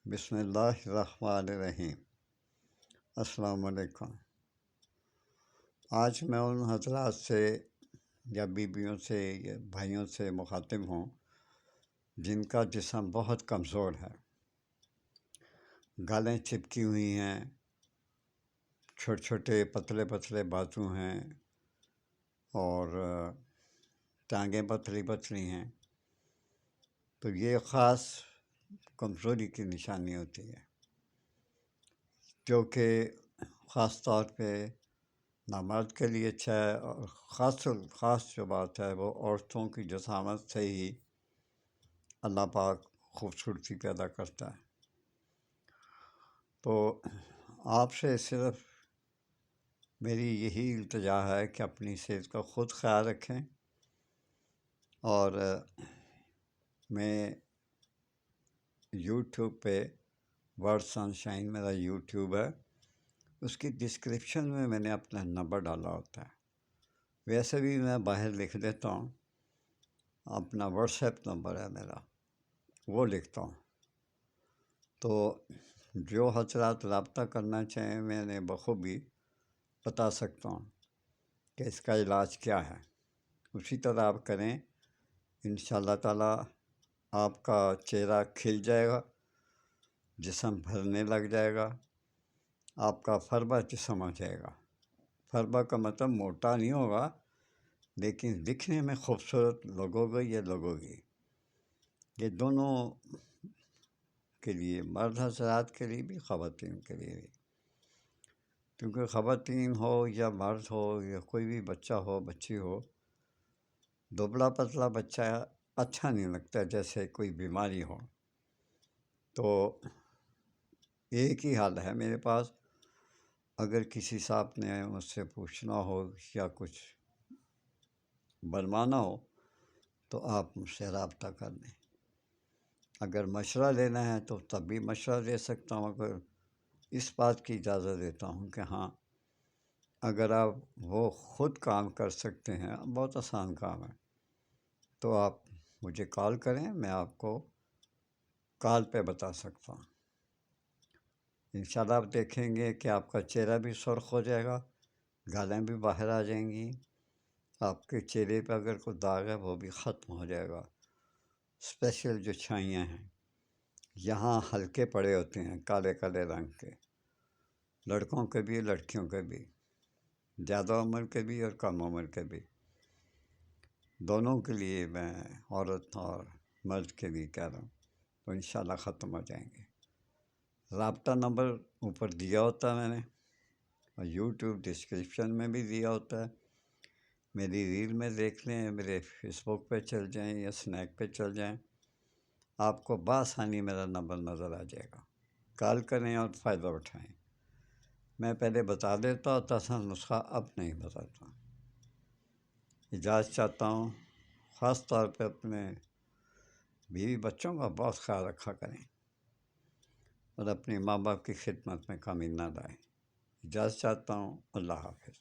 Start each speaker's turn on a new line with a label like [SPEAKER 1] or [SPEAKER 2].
[SPEAKER 1] بسم اللہ الرحمن الرحیم۔ السلام علیکم۔ آج میں ان حضرات سے یا بیویوں سے یا بھائیوں سے مخاطب ہوں جن کا جسم بہت کمزور ہے، گالیں چپکی ہوئی ہیں، چھوٹے چھوٹے پتلے پتلے بازو ہیں اور ٹانگیں پتلی پتلی ہیں، تو یہ خاص کمزوری کی نشانی ہوتی ہے، جو کہ خاص طور پہ نامرد کے لیے اچھا ہے، اور خاص جو بات ہے وہ عورتوں کی جسامت سے ہی اللہ پاک خوبصورتی پیدا کرتا ہے۔ تو آپ سے صرف میری یہی التجا ہے کہ اپنی صحت کا خود خیال رکھیں، اور میں یوٹیوب پہ ورڈ سن شائن میرا یوٹیوب ہے، اس کی ڈسکرپشن میں نے اپنا نمبر ڈالا ہوتا ہے، ویسے بھی میں باہر لکھ دیتا ہوں، اپنا واٹس ایپ نمبر ہے میرا، وہ لکھتا ہوں۔ تو جو حضرات رابطہ کرنا چاہیں میں نے بخوبی بتا سکتا ہوں کہ اس کا علاج کیا ہے، اسی طرح آپ کریں، انشاءاللہ تعالیٰ آپ کا چہرہ کھل جائے گا، جسم بھرنے لگ جائے گا، آپ کا فربہ جسم آ جائے گا۔ فربہ کا مطلب موٹا نہیں ہوگا، لیکن دکھنے میں خوبصورت لگو گے یا لگو گی۔ یہ دونوں کے لیے، مرد حضرات کے لیے بھی، خواتین کے لیے بھی، کیونکہ خواتین ہو یا مرد ہو یا کوئی بھی بچہ ہو بچی ہو، دبلا پتلا بچہ اچھا نہیں لگتا، جیسے کوئی بیماری ہو۔ تو ایک ہی حل ہے میرے پاس، اگر کسی صاحب نے مجھ سے پوچھنا ہو یا کچھ بنوانا ہو تو آپ مجھ سے رابطہ کر لیں۔ اگر مشورہ لینا ہے تو تب بھی مشورہ دے سکتا ہوں، اگر اس بات کی اجازت دیتا ہوں کہ ہاں اگر آپ وہ خود کام کر سکتے ہیں، بہت آسان کام ہے، تو آپ مجھے کال کریں، میں آپ کو کال پہ بتا سکتا ہوں۔ انشاءاللہ آپ دیکھیں گے کہ آپ کا چہرہ بھی سرخ ہو جائے گا، گالیں بھی باہر آ جائیں گی، آپ کے چہرے پہ اگر کوئی داغ ہے وہ بھی ختم ہو جائے گا۔ اسپیشل جو چھائیاں ہیں یہاں ہلکے پڑے ہوتے ہیں، کالے کالے رنگ کے، لڑکوں کے بھی لڑکیوں کے بھی، زیادہ عمر کے بھی اور کم عمر کے بھی، دونوں کے لیے میں عورت اور مرد کے لیے کہہ رہا ہوں، تو انشاءاللہ ختم ہو جائیں گے۔ رابطہ نمبر اوپر دیا ہوتا ہے میں نے، اور یوٹیوب ڈسکرپشن میں بھی دیا ہوتا ہے، میری ریل میں دیکھ لیں، میرے فیس بک پہ چل جائیں یا اسنیک پہ چل جائیں، آپ کو بآسانی میرا نمبر نظر آ جائے گا، کال کریں اور فائدہ اٹھائیں۔ میں پہلے بتا دیتا ہوتا تھا نسخہ، اب نہیں بتاتا۔ اجازت چاہتا ہوں، خاص طور پہ اپنے بیوی بچوں کا بہت خیال رکھا کریں، اور اپنے ماں باپ کی خدمت میں کمی نہ لائیں۔ اجازت چاہتا ہوں، اللہ حافظ۔